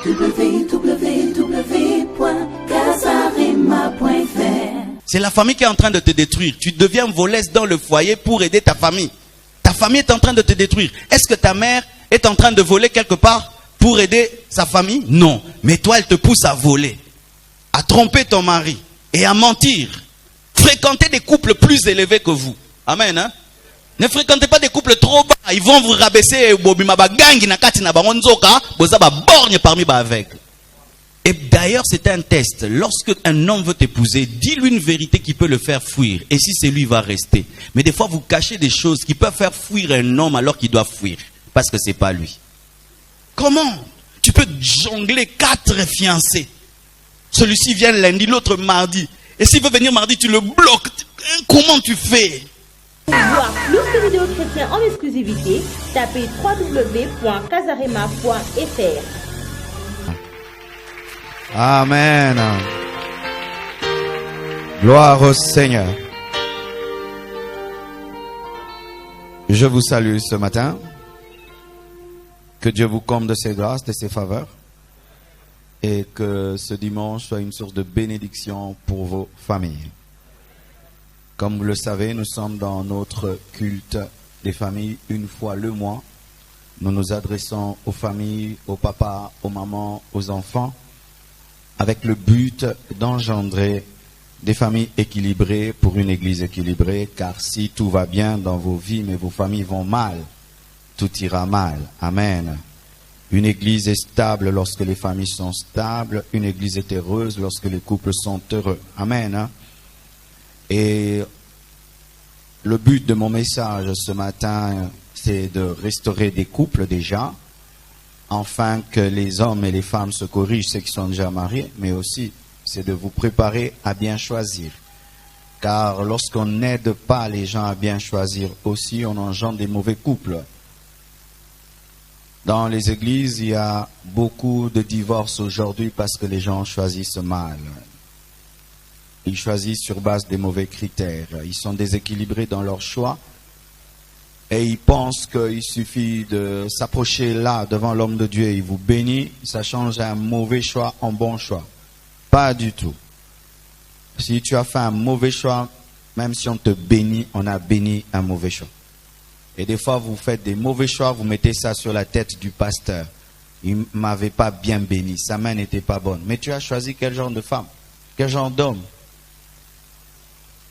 www.casarema.fr. C'est la famille qui est en train de te détruire. Tu deviens volesse dans le foyer pour aider ta famille. Ta famille est en train de te détruire. Est-ce que ta mère est en train de voler quelque part pour aider sa famille? Non. Mais toi, elle te pousse à voler, à tromper ton mari et à mentir. Fréquentez des couples plus élevés que vous. Amen. Hein? Ne fréquentez pas des couples trop bas. Ils vont vous rabaisser. Parmi aveugles. Et d'ailleurs, c'est un test. Lorsque un homme veut t'épouser, dis-lui une vérité qui peut le faire fuir. Et si c'est lui, il va rester. Mais des fois, vous cachez des choses qui peuvent faire fuir un homme alors qu'il doit fuir. Parce que c'est pas lui. Comment? Tu peux jongler 4 fiancés. Celui-ci vient lundi, l'autre mardi. Et s'il veut venir mardi, tu le bloques. Comment tu fais? Pour voir plus de vidéos chrétiennes en exclusivité, tapez www.casarema.fr. Amen. Gloire au Seigneur. Je vous salue ce matin. Que Dieu vous comble de ses grâces, de ses faveurs. Et que ce dimanche soit une source de bénédiction pour vos familles. Comme vous le savez, nous sommes dans notre culte des familles une fois le mois. Nous nous adressons aux familles, aux papas, aux mamans, aux enfants, avec le but d'engendrer des familles équilibrées pour une église équilibrée, car si tout va bien dans vos vies, mais vos familles vont mal, tout ira mal. Amen. Une église est stable lorsque les familles sont stables, une église est heureuse lorsque les couples sont heureux. Amen. Et le but de mon message ce matin, c'est de restaurer des couples déjà, afin que les hommes et les femmes se corrigent, ceux qui sont déjà mariés, mais aussi c'est de vous préparer à bien choisir. Car lorsqu'on n'aide pas les gens à bien choisir aussi, on engendre des mauvais couples. Dans les églises, il y a beaucoup de divorces aujourd'hui parce que les gens choisissent mal. Ils choisissent sur base des mauvais critères. Ils sont déséquilibrés dans leur choix. Et ils pensent qu'il suffit de s'approcher là, devant l'homme de Dieu, il vous bénit, ça change un mauvais choix en bon choix. Pas du tout. Si tu as fait un mauvais choix, même si on te bénit, on a béni un mauvais choix. Et des fois, vous faites des mauvais choix, vous mettez ça sur la tête du pasteur. Il ne m'avait pas bien béni, sa main n'était pas bonne. Mais tu as choisi quel genre de femme? Quel genre d'homme?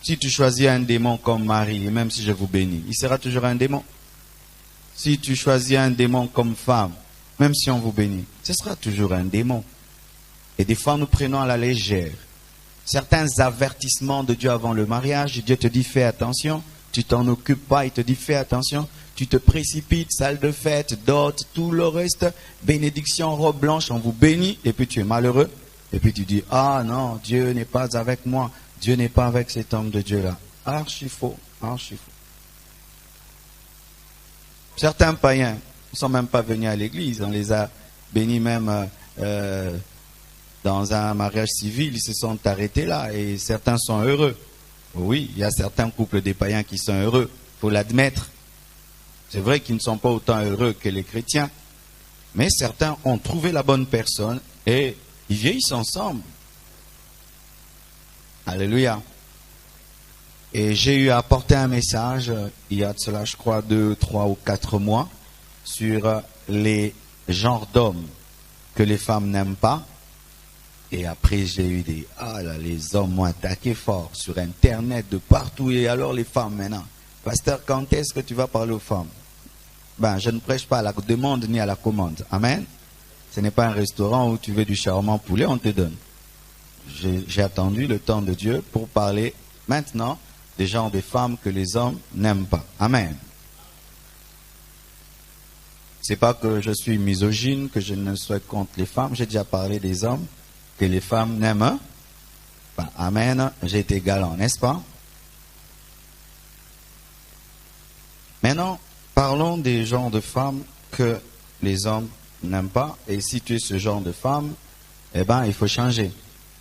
Si tu choisis un démon comme mari, et même si je vous bénis, il sera toujours un démon. Si tu choisis un démon comme femme, même si on vous bénit, ce sera toujours un démon. Et des fois, nous prenons à la légère certains avertissements de Dieu avant le mariage. Dieu te dit, fais attention. Tu t'en occupes pas, il te dit, fais attention. Tu te précipites, salle de fête, dot, tout le reste, bénédiction, robe blanche, on vous bénit, et puis tu es malheureux. Et puis tu dis, ah non, Dieu n'est pas avec moi. Dieu n'est pas avec cet homme de Dieu-là. Archi faux, archi faux. Certains païens ne sont même pas venus à l'église. On les a bénis même dans un mariage civil. Ils se sont arrêtés là et certains sont heureux. Oui, il y a certains couples des païens qui sont heureux. Il faut l'admettre. C'est vrai qu'ils ne sont pas autant heureux que les chrétiens. Mais certains ont trouvé la bonne personne et ils vieillissent ensemble. Alléluia. Et j'ai eu à apporter un message, il y a de cela, je crois, 2, 3 ou 4 mois, sur les genres d'hommes que les femmes n'aiment pas. Et après, j'ai eu des... Ah là, les hommes m'ont attaqué fort sur Internet, de partout. Et alors les femmes maintenant. Pasteur, quand est-ce que tu vas parler aux femmes? Ben, je ne prêche pas à la demande ni à la commande. Amen. Ce n'est pas un restaurant où tu veux du charmant poulet, on te donne. J'ai attendu le temps de Dieu pour parler maintenant des genres de femmes que les hommes n'aiment pas. Amen. C'est pas que je suis misogyne, que je ne suis contre les femmes. J'ai déjà parlé des hommes que les femmes n'aiment pas. Amen. J'ai été galant, n'est-ce pas? Maintenant, parlons des genres de femmes que les hommes n'aiment pas. Et si tu es ce genre de femme, eh ben, il faut changer.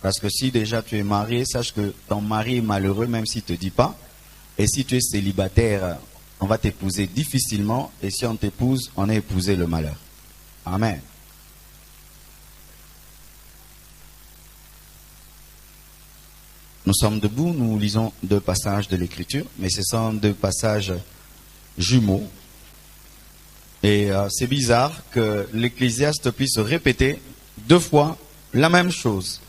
Parce que si déjà tu es marié, sache que ton mari est malheureux même s'il ne te dit pas. Et si tu es célibataire, on va t'épouser difficilement. Et si on t'épouse, on a épousé le malheur. Amen. Nous sommes debout, nous lisons 2 passages de l'Écriture, mais ce sont 2 passages jumeaux. Et c'est bizarre que l'Ecclésiaste puisse répéter 2 fois la même chose.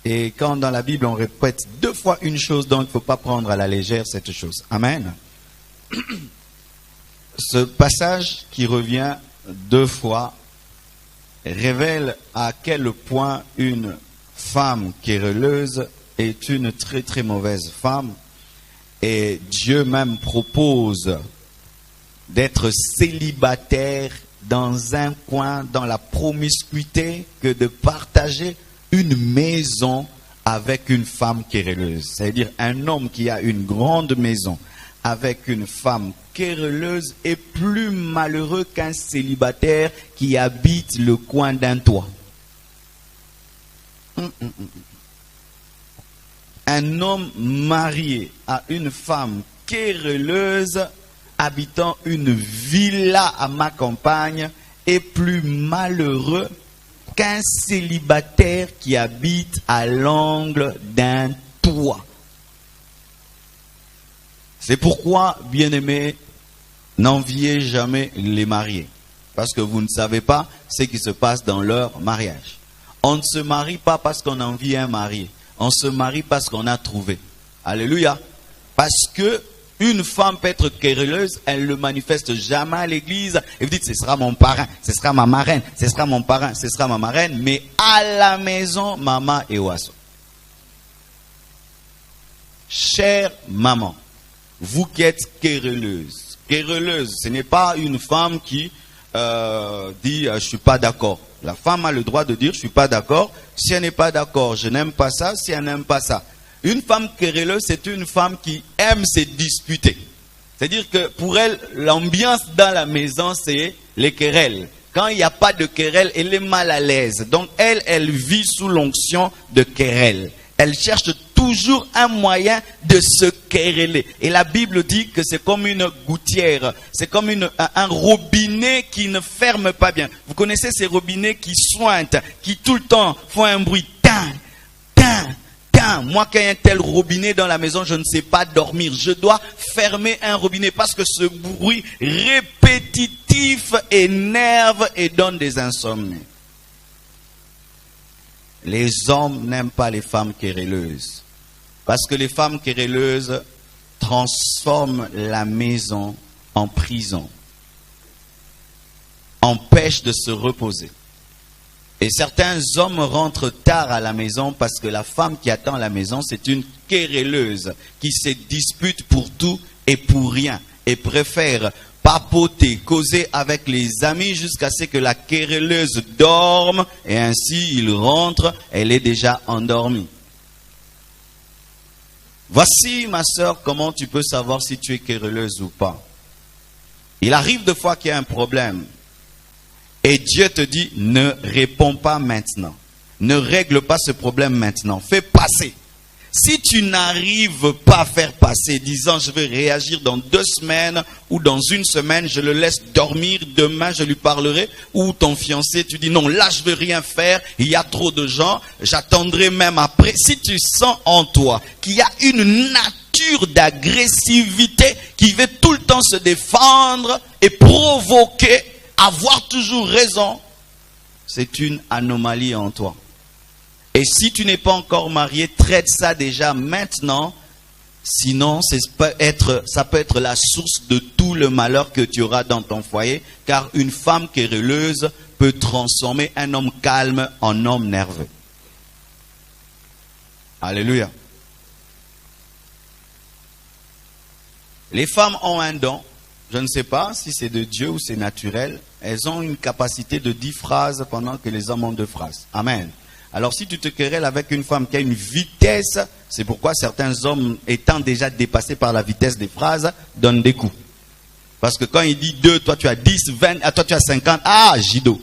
Et quand dans la Bible on répète 2 fois une chose, donc il ne faut pas prendre à la légère cette chose. Amen. Ce passage qui revient 2 fois révèle à quel point une femme querelleuse est une très très mauvaise femme. Et Dieu même propose d'être célibataire dans un coin, dans la promiscuité, que de partager une maison avec une femme querelleuse. C'est-à-dire un homme qui a une grande maison avec une femme querelleuse est plus malheureux qu'un célibataire qui habite le coin d'un toit. Un homme marié à une femme querelleuse habitant une villa à ma campagne est plus malheureux qu'un célibataire qui habite à l'angle d'un toit. C'est pourquoi, bien-aimés, n'enviez jamais les mariés. Parce que vous ne savez pas ce qui se passe dans leur mariage. On ne se marie pas parce qu'on envie un marié. On se marie parce qu'on a trouvé. Alléluia. Parce que une femme peut être querelleuse, elle ne le manifeste jamais à l'église. Et vous dites, ce sera mon parrain, ce sera ma marraine, ce sera mon parrain, ce sera ma marraine. Mais à la maison, maman et oiseau. Chère maman, vous qui êtes querelleuse. Querelleuse, ce n'est pas une femme qui dit, je ne suis pas d'accord. La femme a le droit de dire, je ne suis pas d'accord. Si elle n'est pas d'accord, je n'aime pas ça. Si elle n'aime pas ça. Une femme querelleuse, c'est une femme qui aime se disputer. C'est-à-dire que pour elle, l'ambiance dans la maison, c'est les querelles. Quand il n'y a pas de querelle, elle est mal à l'aise. Donc elle vit sous l'onction de querelle. Elle cherche toujours un moyen de se quereller. Et la Bible dit que c'est comme une gouttière. C'est comme un robinet qui ne ferme pas bien. Vous connaissez ces robinets qui sointent, qui tout le temps font un bruit. Tin, tin. Moi, quand il y a un tel robinet dans la maison, je ne sais pas dormir. Je dois fermer un robinet parce que ce bruit répétitif énerve et donne des insomnies. Les hommes n'aiment pas les femmes querelleuses. Parce que les femmes querelleuses transforment la maison en prison. Empêchent de se reposer. Et certains hommes rentrent tard à la maison parce que la femme qui attend à la maison, c'est une querelleuse qui se dispute pour tout et pour rien. Et préfère papoter, causer avec les amis jusqu'à ce que la querelleuse dorme. Et ainsi, il rentre, elle est déjà endormie. Voici, ma sœur, comment tu peux savoir si tu es querelleuse ou pas. Il arrive de fois qu'il y a un problème. Et Dieu te dit, ne réponds pas maintenant. Ne règle pas ce problème maintenant. Fais passer. Si tu n'arrives pas à faire passer, disant je vais réagir dans 2 semaines ou dans 1 semaine, je le laisse dormir, demain je lui parlerai. Ou ton fiancé, tu dis non, là je ne veux rien faire, il y a trop de gens, j'attendrai même après. Si tu sens en toi qu'il y a une nature d'agressivité qui veut tout le temps se défendre et provoquer, avoir toujours raison, c'est une anomalie en toi. Et si tu n'es pas encore marié, traite ça déjà maintenant. Sinon, ça peut être la source de tout le malheur que tu auras dans ton foyer. Car une femme querelleuse peut transformer un homme calme en homme nerveux. Alléluia. Les femmes ont un don. Je ne sais pas si c'est de Dieu ou c'est naturel. Elles ont une capacité de 10 phrases pendant que les hommes ont 2 phrases. Amen. Alors si tu te querelles avec une femme qui a une vitesse, c'est pourquoi certains hommes, étant déjà dépassés par la vitesse des phrases, donnent des coups. Parce que quand il dit 2, toi tu as 10, 20, toi tu as 50, ah, Jido.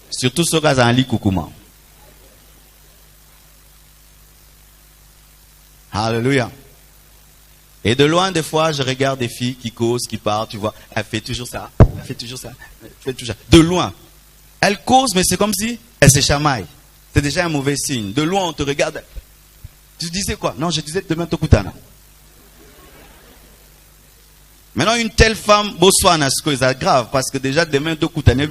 Surtout ce gars en lit coucouma. Alléluia. Et de loin, des fois, je regarde des filles qui causent, qui parlent, tu vois, elle fait toujours ça, elle fait toujours ça, elle fait toujours ça. De loin. Elle cause, mais c'est comme si elle se chamaille. C'est déjà un mauvais signe. De loin, on te regarde. Tu disais quoi? Non, je disais demain Tokutana. Maintenant, une telle femme, Botswana, c'est grave, parce que déjà demain Tokutana,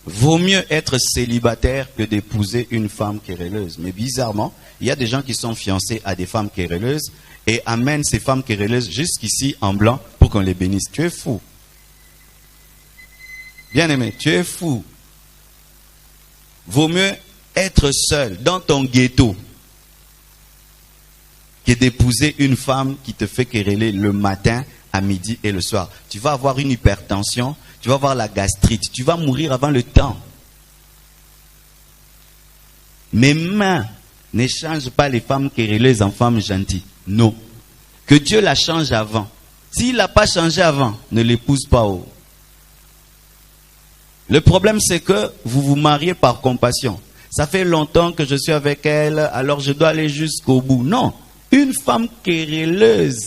vaut mieux être célibataire que d'épouser une femme querelleuse. Mais bizarrement, il y a des gens qui sont fiancés à des femmes querelleuses et amènent ces femmes querelleuses jusqu'ici en blanc pour qu'on les bénisse. Tu es fou. Bien aimé, tu es fou. Vaut mieux être seul dans ton ghetto que d'épouser une femme qui te fait quereller le matin, à midi et le soir. Tu vas avoir une hypertension, tu vas avoir la gastrite, tu vas mourir avant le temps. Mes mains ne changent pas les femmes querelleuses en femmes gentilles. Non. Que Dieu la change avant. S'il n'a pas changé avant, ne l'épouse pas. Le problème, c'est que vous vous mariez par compassion. Ça fait longtemps que je suis avec elle, alors je dois aller jusqu'au bout. Non. Une femme querelleuse,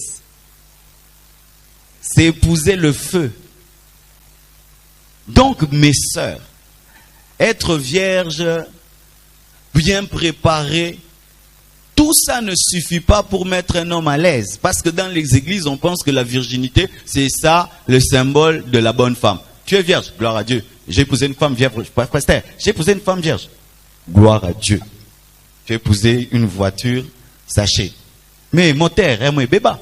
c'est épouser le feu. Donc, mes sœurs, être vierge, bien préparée, tout ça ne suffit pas pour mettre un homme à l'aise. Parce que dans les églises, on pense que la virginité, c'est ça le symbole de la bonne femme. Tu es vierge, gloire à Dieu. J'ai épousé une femme vierge. J'ai épousé une femme vierge. Gloire à Dieu. Tu as épousé une voiture, sachez. Mais moteur, moi, béba.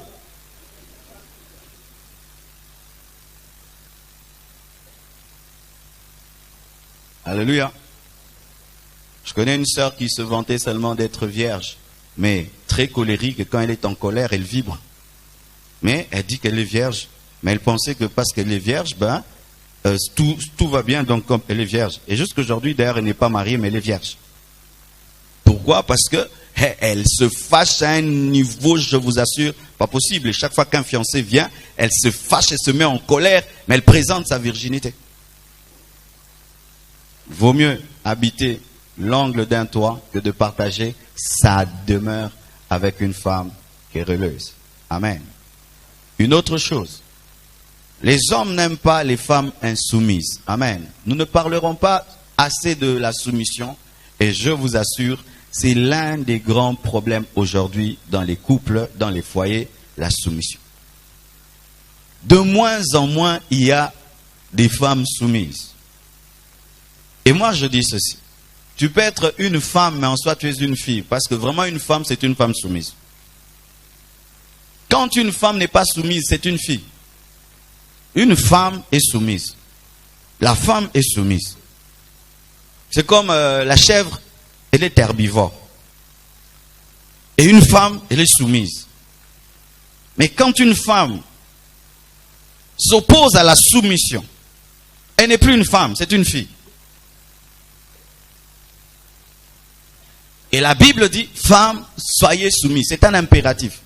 Alléluia. Je connais une sœur qui se vantait seulement d'être vierge, mais très colérique, et quand elle est en colère, elle vibre. Mais elle dit qu'elle est vierge, mais elle pensait que parce qu'elle est vierge, tout va bien, donc comme elle est vierge. Et jusqu'aujourd'hui, d'ailleurs, elle n'est pas mariée, mais elle est vierge. Pourquoi? Parce que elle se fâche à un niveau, je vous assure, pas possible. Et chaque fois qu'un fiancé vient, elle se fâche et se met en colère, mais elle présente sa virginité. Vaut mieux habiter l'angle d'un toit que de partager sa demeure avec une femme querelleuse. Amen. Une autre chose. Les hommes n'aiment pas les femmes insoumises. Amen. Nous ne parlerons pas assez de la soumission. Et je vous assure, c'est l'un des grands problèmes aujourd'hui dans les couples, dans les foyers, la soumission. De moins en moins, il y a des femmes soumises. Et moi, je dis ceci. Tu peux être une femme, mais en soi, tu es une fille. Parce que vraiment, une femme, c'est une femme soumise. Quand une femme n'est pas soumise, c'est une fille. Une femme est soumise. La femme est soumise. C'est comme la chèvre, elle est herbivore. Et une femme, elle est soumise. Mais quand une femme s'oppose à la soumission, elle n'est plus une femme, c'est une fille. Et la Bible dit, femmes, soyez soumises. C'est un impératif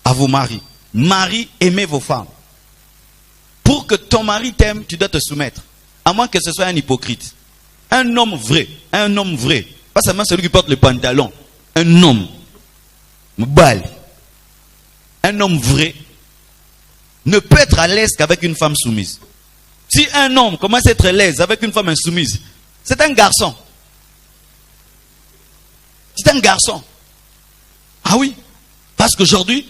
à vos maris. Maris, aimez vos femmes. Pour que ton mari t'aime, tu dois te soumettre. À moins que ce soit un hypocrite. Un homme vrai, pas seulement celui qui porte le pantalon. Un homme, un homme vrai, ne peut être à l'aise qu'avec une femme soumise. Si un homme commence à être à l'aise avec une femme insoumise, c'est un garçon. C'est un garçon. Ah oui, parce qu'aujourd'hui,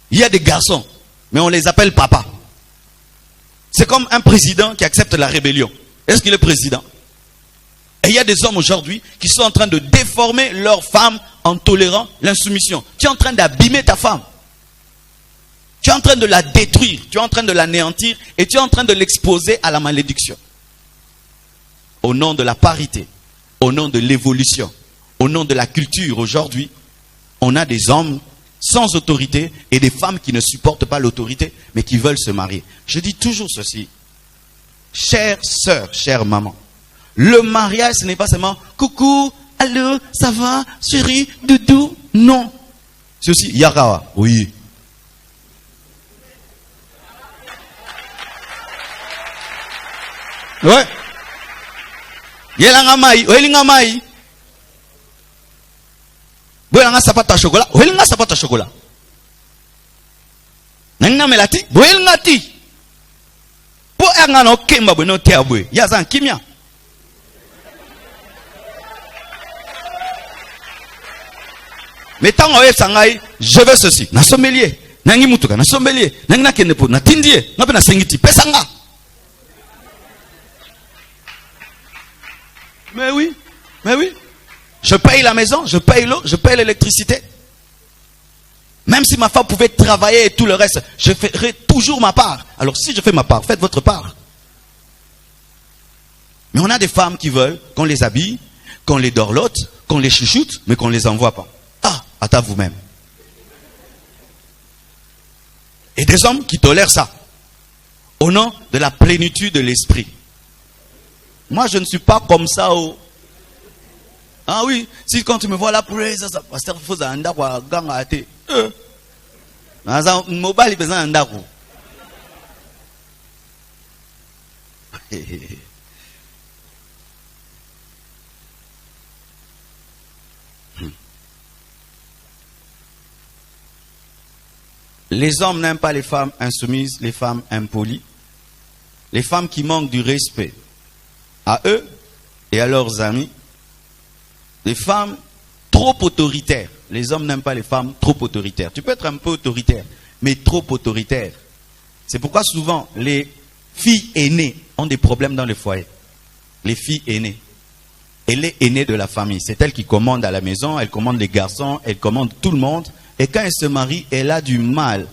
il y a des garçons, mais on les appelle papa. C'est comme un président qui accepte la rébellion. Est-ce qu'il est président? Et il y a des hommes aujourd'hui qui sont en train de déformer leur femme en tolérant l'insoumission. Tu es en train d'abîmer ta femme. Tu es en train de la détruire. Tu es en train de l'anéantir. Et tu es en train de l'exposer à la malédiction. Au nom de la parité. Au nom de l'évolution. Au nom de la culture. Aujourd'hui, on a des hommes sans autorité et des femmes qui ne supportent pas l'autorité, mais qui veulent se marier. Je dis toujours ceci. Chère sœur, chère maman. Le mariage, ce n'est pas seulement coucou, allô, ça va, chérie, doudou. Non. C'est aussi Yarawa. Oui. Ouais. Yelanga mai, oelinga mai. Boyanga sapata chocolat, oelinga sapata chocolat. Nanga melati, boyanga ti. Po anga no kemba bo no teabwe. Yazan kimia. Mais tant que sangai, je veux ceci. Na sommelier, nangi mutuka, na sommelier, nangi na kenepo, na tindie, na pe na sengiti, pesanga. Mais oui. Je paye la maison, je paye l'eau, je paye l'électricité. Même si ma femme pouvait travailler et tout le reste, je ferai toujours ma part. Alors si je fais ma part, faites votre part. Mais on a des femmes qui veulent qu'on les habille, qu'on les dorlote, qu'on les chouchoute, mais qu'on ne les envoie pas. Ah, à vous-même. Et des hommes qui tolèrent ça. Au nom de la plénitude de l'esprit. Moi, je ne suis pas comme ça. Oh. Ah oui, si quand tu me vois là, pour les pasteur, il faut un d'accord, gangate. Mobile, il un d'accord. Les hommes n'aiment pas les femmes insoumises, les femmes impolies, les femmes qui manquent du respect à eux et à leurs amis, les femmes trop autoritaires. Les hommes n'aiment pas les femmes trop autoritaires. Tu peux être un peu autoritaire, mais trop autoritaire. C'est pourquoi souvent les filles aînées ont des problèmes dans les foyers. Les filles aînées. Elle est aînée de la famille. C'est elle qui commande à la maison, elle commande les garçons, elle commande tout le monde. Et quand elle se marie, elle a du mal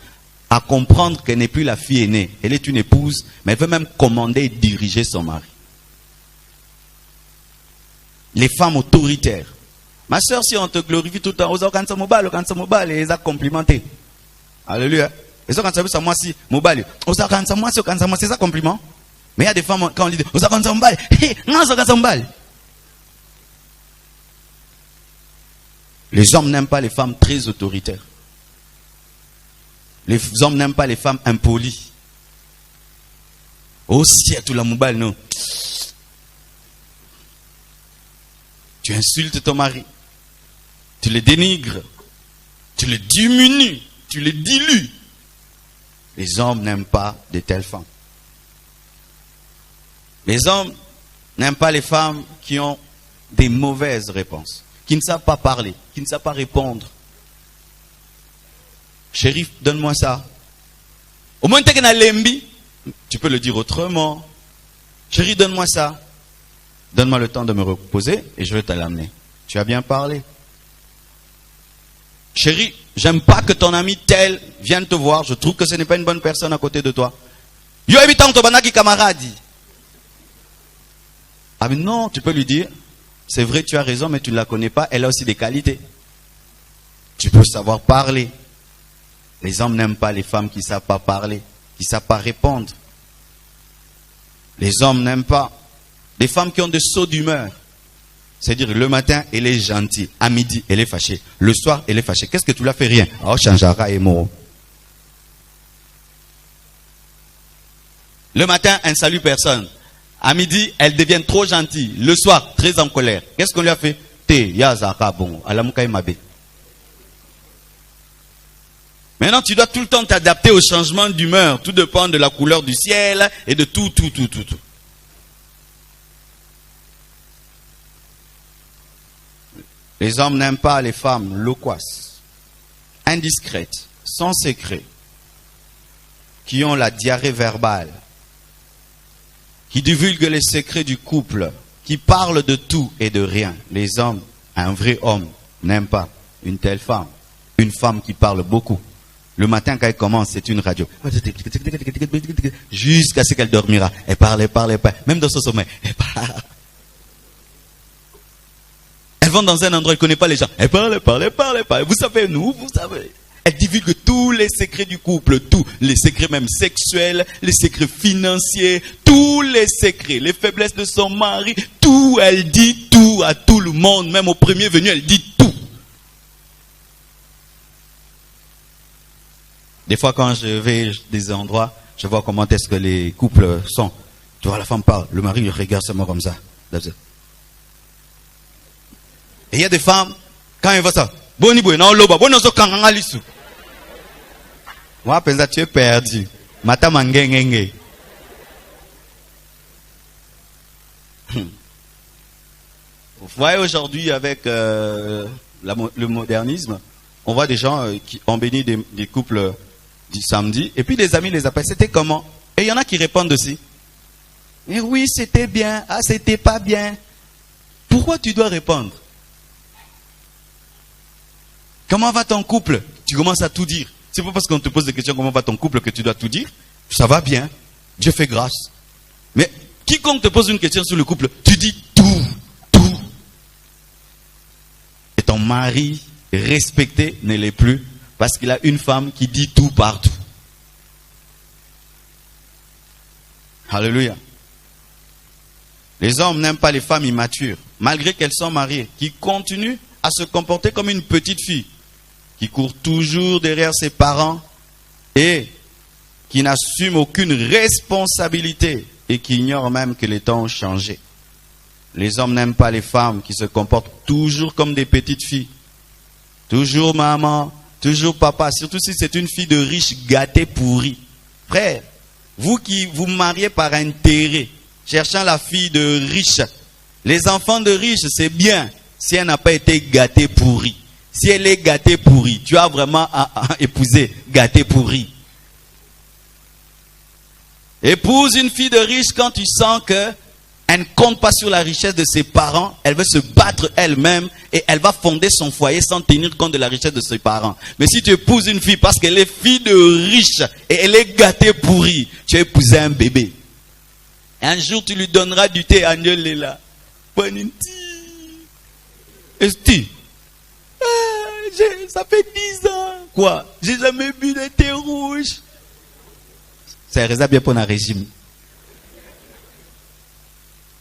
à comprendre qu'elle n'est plus la fille aînée. Elle est une épouse, mais elle veut même commander et diriger son mari. Les femmes autoritaires. Ma soeur, si on te glorifie tout le temps, et ils ont complimenté. Alléluia. Et quand ça moi si mobile, c'est ça compliment. Mais il y a des femmes quand on dit les hommes n'aiment pas les femmes très autoritaires. Les hommes n'aiment pas les femmes impolies. Oh, si à tout la mobile, non. Tu insultes ton mari. Tu le dénigres. Tu le diminues. Tu le dilues. Les hommes n'aiment pas de telles femmes. Les hommes n'aiment pas les femmes qui ont des mauvaises réponses, qui ne savent pas parler, qui ne savent pas répondre. Chérie, donne-moi ça. Au moins, tu peux le dire autrement. Chérie, donne-moi ça. Donne-moi le temps de me reposer et je vais te l'amener. Tu as bien parlé. Chérie, j'aime pas que ton ami tel vienne te voir. Je trouve que ce n'est pas une bonne personne à côté de toi. Yo habitant ton banaki camarade. Ah mais non, tu peux lui dire, c'est vrai, tu as raison, mais tu ne la connais pas. Elle a aussi des qualités. Tu peux savoir parler. Les hommes n'aiment pas les femmes qui ne savent pas parler, qui ne savent pas répondre. Les hommes n'aiment pas des femmes qui ont des sauts d'humeur. C'est-à-dire, le matin, elle est gentille. À midi, elle est fâchée. Le soir, elle est fâchée. Qu'est-ce que tu l'as fait? Rien. Oh, changera et mort. Le matin, elle ne salue personne. À midi, elle devient trop gentille. Le soir, très en colère. Qu'est-ce qu'on lui a fait? Maintenant, tu dois tout le temps t'adapter au changement d'humeur. Tout dépend de la couleur du ciel et de tout. Les hommes n'aiment pas les femmes loquaces, indiscrètes, sans secret, qui ont la diarrhée verbale, qui divulguent les secrets du couple, qui parlent de tout et de rien. Les hommes, un vrai homme, n'aime pas une telle femme. Une femme qui parle beaucoup. Le matin, quand elle commence, c'est une radio. Jusqu'à ce qu'elle dormira. Elle parle. Même dans son sommeil, elle parle. Elles vont dans un endroit, elle ne connaît pas les gens. Elle parle. Vous savez, vous savez. Elle divulgue tous les secrets du couple, tous les secrets même sexuels, les secrets financiers, tous les secrets, les faiblesses de son mari, tout, elle dit tout à tout le monde, même au premier venu, elle dit tout. Des fois, quand je vais des endroits, je vois comment est-ce que les couples sont. Tu vois, la femme parle, le mari regarde seulement comme ça. Et il y a des femmes, quand elles voient ça, moi, tu es perdu. Vous voyez aujourd'hui avec le modernisme, on voit des gens qui ont béni des couples du samedi, et puis les amis les appellent, c'était comment? Et il y en a qui répondent aussi. Et oui, c'était bien, ah, c'était pas bien. Pourquoi tu dois répondre? Comment va ton couple? Tu commences à tout dire. C'est pas parce qu'on te pose des questions comment va ton couple que tu dois tout dire. Ça va bien, Dieu fait grâce. Mais quiconque te pose une question sur le couple, tu dis tout. Et ton mari respecté ne l'est plus parce qu'il a une femme qui dit tout partout. Alléluia. Les hommes n'aiment pas les femmes immatures, malgré qu'elles sont mariées, qui continuent à se comporter comme une petite fille, qui court toujours derrière ses parents et qui n'assume aucune responsabilité et qui ignore même que les temps ont changé. Les hommes n'aiment pas les femmes qui se comportent toujours comme des petites filles. Toujours maman, toujours papa, surtout si c'est une fille de riche gâtée pourrie. Frère, vous qui vous mariez par intérêt, cherchant la fille de riche, les enfants de riches, c'est bien si elle n'a pas été gâtée pourrie. Si elle est gâtée pourrie, tu as vraiment à épouser gâtée pourrie. Épouse une fille de riche quand tu sens que elle ne compte pas sur la richesse de ses parents, elle veut se battre elle-même et elle va fonder son foyer sans tenir compte de la richesse de ses parents. Mais si tu épouses une fille parce qu'elle est fille de riche et elle est gâtée pourrie, tu as épousé un bébé. Et un jour tu lui donneras du thé à Nyolela. Esti, ça fait 10 ans. Quoi? J'ai jamais bu de thé rouge. C'est réservé bien pour un régime.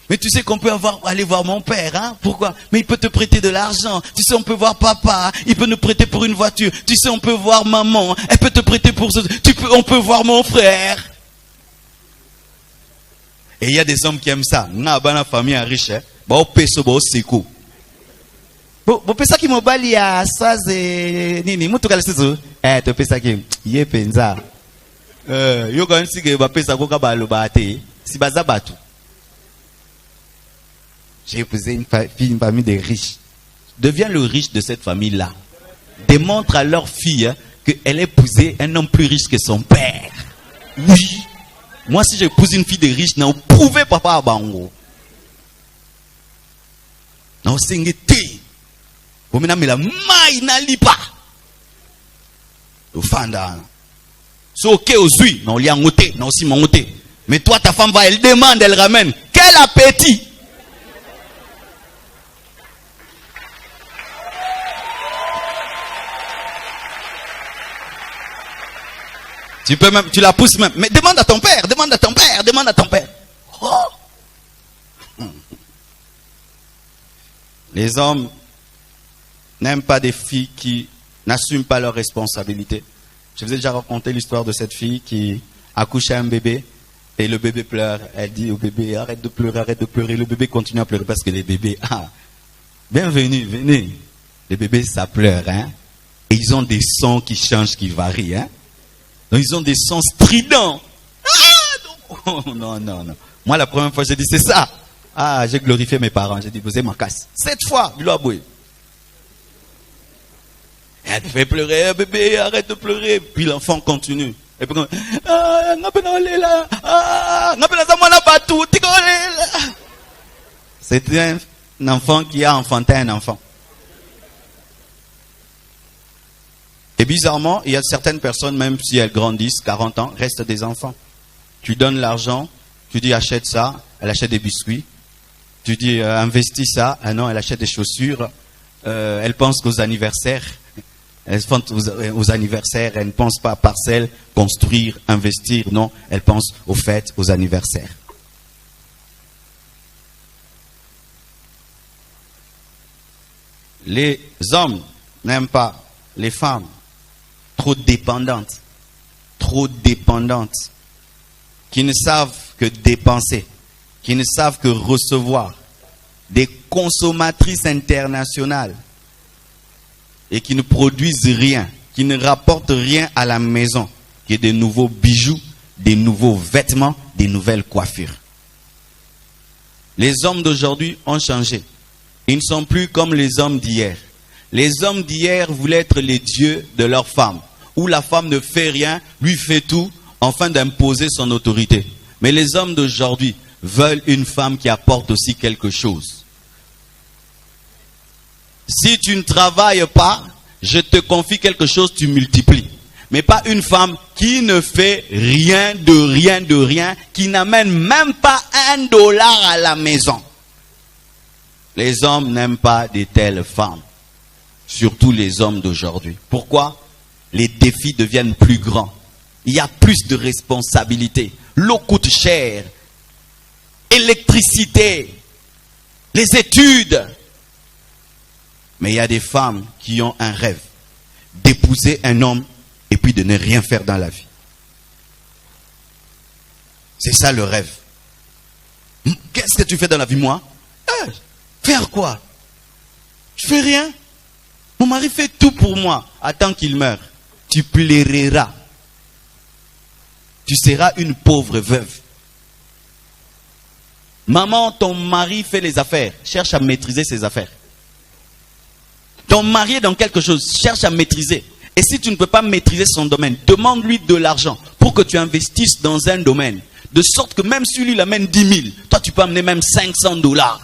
Mais tu sais qu'on peut aller voir mon père, hein? Pourquoi? Mais il peut te prêter de l'argent. Tu sais, on peut voir papa, il peut nous prêter pour une voiture. Tu sais, on peut voir maman, elle peut te prêter pour ce... on peut voir mon frère. Et il y a des hommes qui aiment ça. Na bana famille riche, hein? Ba peso ba seko. Bo pesa ki mobali ya swaze nini mutu kala sizo. To pesa ki ye penza. Yo kan sige ba pesa ko ka ba lo ba te. Si baza batu. J'ai épousé une famille de riches. Deviens le riche de cette famille-là. Démontre à leur fille qu'elle a épousé un homme plus riche que son père. Oui. Moi, si j'épouse une fille de riche, non, prouvez papa à Bango. Non, c'est une thé. Vous me la maille n'a pas. Au fanda. C'est ok aussi. Non, il y a un côté. Non, aussi mon côté. Mais toi, ta femme va, elle demande, elle ramène. Quel appétit! Tu peux même, tu la pousses même. Mais demande à ton père, demande à ton père, demande à ton père. Oh. Les hommes n'aiment pas des filles qui n'assument pas leurs responsabilités. Je vous ai déjà raconté l'histoire de cette fille qui accouchait un bébé et le bébé pleure. Elle dit au bébé, arrête de pleurer, arrête de pleurer. Le bébé continue à pleurer parce que les bébés, bienvenue, venez. Les bébés, ça pleure, hein. Et ils ont des sons qui changent, qui varient, hein. Donc ils ont des sons stridents. Non. Moi, la première fois, j'ai dit, c'est ça. J'ai glorifié mes parents. J'ai dit, vous êtes ma casse. 7 fois, il a boué. Elle te fait pleurer, bébé, arrête de pleurer. Puis l'enfant continue. Et puis, c'est un enfant qui a enfanté un enfant. Et bizarrement, il y a certaines personnes, même si elles grandissent, 40 ans, restent des enfants. Tu donnes l'argent, tu dis achète ça, elle achète des biscuits. Tu dis investis ça, non, elle achète des chaussures. Elle pense qu'aux anniversaires. Elle pense aux anniversaires, elle ne pense pas à parcelle, construire, investir. Non, elle pense aux fêtes, aux anniversaires. Les hommes n'aiment pas les femmes trop dépendantes, qui ne savent que dépenser, qui ne savent que recevoir, des consommatrices internationales et qui ne produisent rien, qui ne rapportent rien à la maison, qui est des nouveaux bijoux, des nouveaux vêtements, des nouvelles coiffures. Les hommes d'aujourd'hui ont changé. Ils ne sont plus comme les hommes d'hier. Les hommes d'hier voulaient être les dieux de leur femme, où la femme ne fait rien, lui fait tout, afin d'imposer son autorité. Mais les hommes d'aujourd'hui veulent une femme qui apporte aussi quelque chose. Si tu ne travailles pas, je te confie quelque chose, tu multiplies. Mais pas une femme qui ne fait rien, qui n'amène même pas $1 à la maison. Les hommes n'aiment pas de telles femmes. Surtout les hommes d'aujourd'hui. Pourquoi? Les défis deviennent plus grands. Il y a plus de responsabilités. L'eau coûte cher. Électricité. Les études. Mais il y a des femmes qui ont un rêve. D'épouser un homme et puis de ne rien faire dans la vie. C'est ça le rêve. Qu'est-ce que tu fais dans la vie, moi? Faire quoi? Je fais rien. Mon mari fait tout pour moi. Attends qu'il meure. Tu plairas. Tu seras une pauvre veuve. Maman, ton mari fait les affaires. Cherche à maîtriser ses affaires. Ton mari est dans quelque chose. Cherche à maîtriser. Et si tu ne peux pas maîtriser son domaine, demande-lui de l'argent pour que tu investisses dans un domaine. De sorte que même si lui il amène 10 000, toi tu peux amener même $500.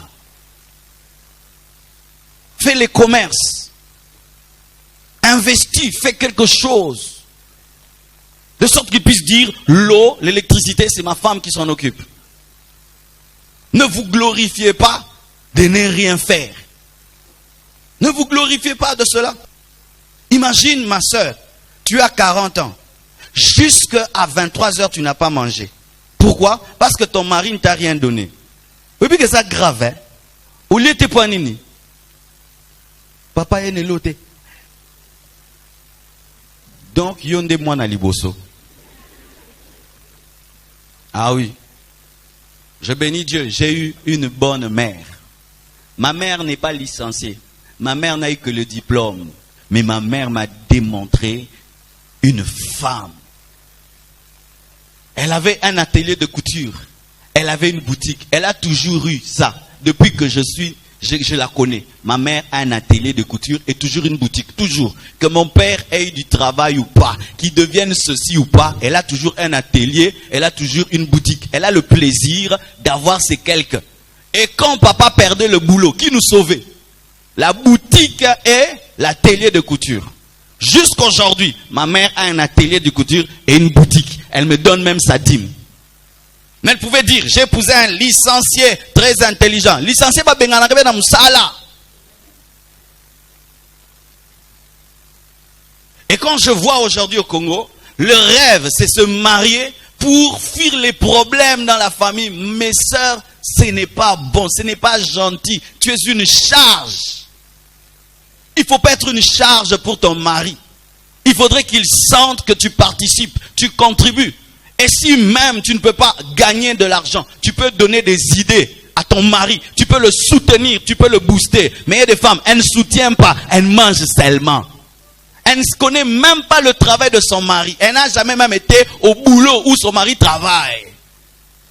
Fais les commerces. Investis, fais quelque chose. De sorte qu'il puisse dire, l'eau, l'électricité, c'est ma femme qui s'en occupe. Ne vous glorifiez pas de ne rien faire. Ne vous glorifiez pas de cela. Imagine ma soeur, tu as 40 ans. Jusqu'à 23h, tu n'as pas mangé. Pourquoi? Parce que ton mari ne t'a rien donné. Et puis que ça grave, hein? Au lieu de te nini. Papa est né. Donc, yonde moi na liboso. Ah oui. Je bénis Dieu, j'ai eu une bonne mère. Ma mère n'est pas licenciée. Ma mère n'a eu que le diplôme. Mais ma mère m'a démontré une femme. Elle avait un atelier de couture. Elle avait une boutique. Elle a toujours eu ça. Depuis que je la connais. Ma mère a un atelier de couture et toujours une boutique. Toujours. Que mon père ait eu du travail ou pas. Qu'il devienne ceci ou pas. Elle a toujours un atelier. Elle a toujours une boutique. Elle a le plaisir d'avoir ces quelques. Et quand papa perdait le boulot, qui nous sauvait? La boutique et l'atelier de couture. Jusqu'aujourd'hui, ma mère a un atelier de couture et une boutique. Elle me donne même sa dîme. Mais elle pouvait dire, j'ai épousé un licencié très intelligent. Licencié pas bengana kebe na musala. Et quand je vois aujourd'hui au Congo, le rêve c'est se marier pour fuir les problèmes dans la famille. Mes sœurs, ce n'est pas bon, ce n'est pas gentil. Tu es une charge. Il ne faut pas être une charge pour ton mari. Il faudrait qu'il sente que tu participes, tu contribues. Et si même tu ne peux pas gagner de l'argent, tu peux donner des idées à ton mari. Tu peux le soutenir, tu peux le booster. Mais il y a des femmes, elles ne soutiennent pas, elles mangent seulement. Elle ne connaît même pas le travail de son mari. Elle n'a jamais même été au boulot où son mari travaille.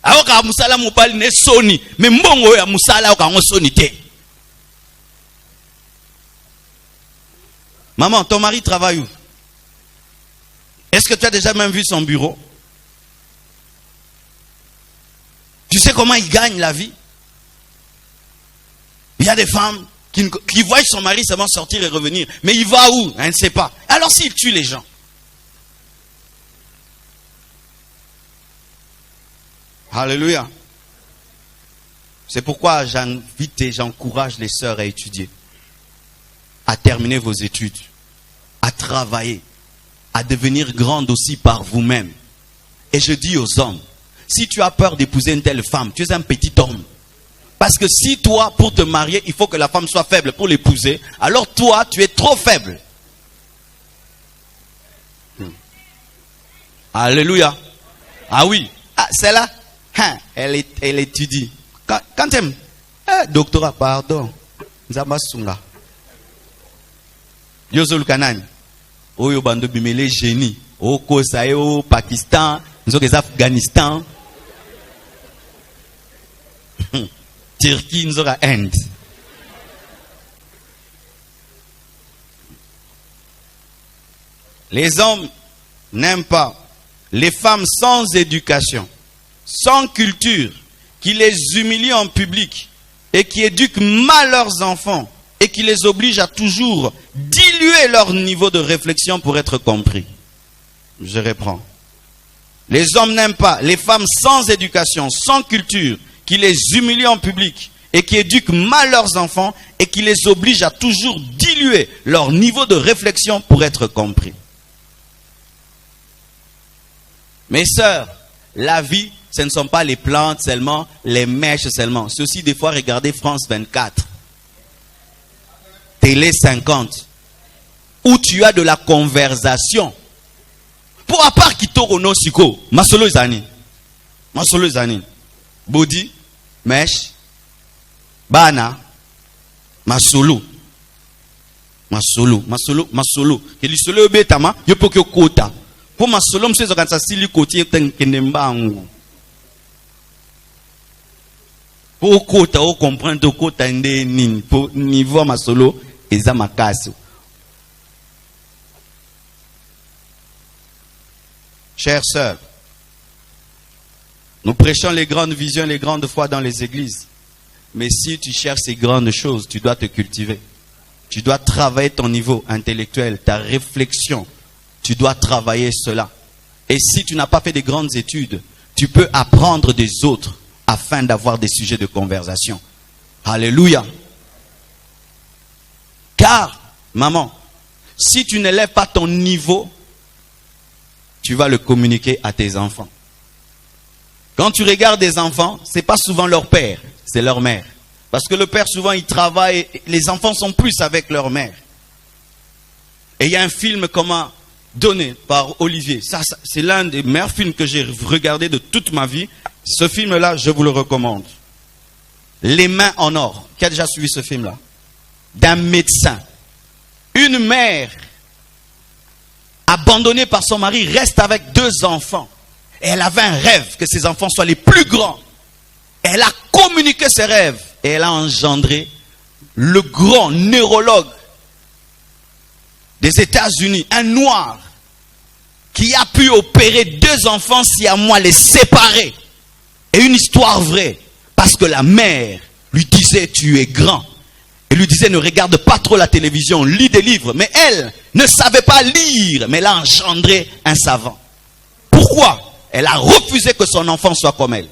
Alors qu'à Moussala Moupal n'est soni. Mais mbongo ya Moussala au sonité. Maman, ton mari travaille où? Est-ce que tu as déjà même vu son bureau? Tu sais comment il gagne la vie? Il y a des femmes qui voient son mari seulement sortir et revenir. Mais il va où? Elle ne sait pas. Alors s'il tue les gens. Alléluia. C'est pourquoi j'invite et j'encourage les sœurs à étudier. À terminer vos études. À travailler. À devenir grande aussi par vous-même. Et je dis aux hommes, si tu as peur d'épouser une telle femme, tu es un petit homme. Parce que si toi, pour te marier, il faut que la femme soit faible pour l'épouser, alors toi, tu es trop faible. Alléluia. Ah oui. Ah, celle-là, elle étudie. Quand tu aimes, doctorat, pardon. Zabasunga. Yozul Kanani. Oyo bando bimele génie. Au Kosaï, au Pakistan, nous sommes Afghanistan. Turquie, nous sommes Inde. Les hommes n'aiment pas les femmes sans éducation, sans culture, qui les humilient en public et qui éduquent mal leurs enfants et qui les obligent à toujours diluer leur niveau de réflexion pour être compris. Je reprends. Les hommes n'aiment pas les femmes sans éducation, sans culture, qui les humilient en public et qui éduquent mal leurs enfants et qui les obligent à toujours diluer leur niveau de réflexion pour être compris. Mes sœurs, la vie, ce ne sont pas les plantes seulement, les mèches seulement. C'est aussi des fois regarder France 24, Télé 50, où tu as de la conversation. Pour à part qui torono siko, masolo zani, body, mèche, bana, masolo. Que le solo betama, yo peux que kota. Pour masolo, monsieur Zokansa sili koti kenembangu. Pour kota, au comprendre kota ndeni, pour niveau masolo, eza makaso. Chères sœurs, nous prêchons les grandes visions, les grandes foi dans les églises. Mais si tu cherches ces grandes choses, tu dois te cultiver. Tu dois travailler ton niveau intellectuel, ta réflexion. Tu dois travailler cela. Et si tu n'as pas fait de grandes études, tu peux apprendre des autres afin d'avoir des sujets de conversation. Alléluia. Car, maman, si tu n'élèves pas ton niveau, tu vas le communiquer à tes enfants. Quand tu regardes des enfants, ce n'est pas souvent leur père, c'est leur mère. Parce que le père, souvent, il travaille, les enfants sont plus avec leur mère. Et il y a un film comment donné par Olivier. Ça, c'est l'un des meilleurs films que j'ai regardé de toute ma vie. Ce film-là, je vous le recommande. Les mains en or. Qui a déjà suivi ce film-là? D'un médecin. Une mère abandonnée par son mari reste avec 2 enfants. Et elle avait un rêve que ses enfants soient les plus grands. Elle a communiqué ses rêves et elle a engendré le grand neurologue des États-Unis, un noir, qui a pu opérer 2 enfants siamois, les séparer. Et une histoire vraie, parce que la mère lui disait tu es grand. Elle lui disait ne regarde pas trop la télévision, lis des livres. Mais elle ne savait pas lire, mais elle a engendré un savant. Pourquoi? Elle a refusé que son enfant soit comme elle.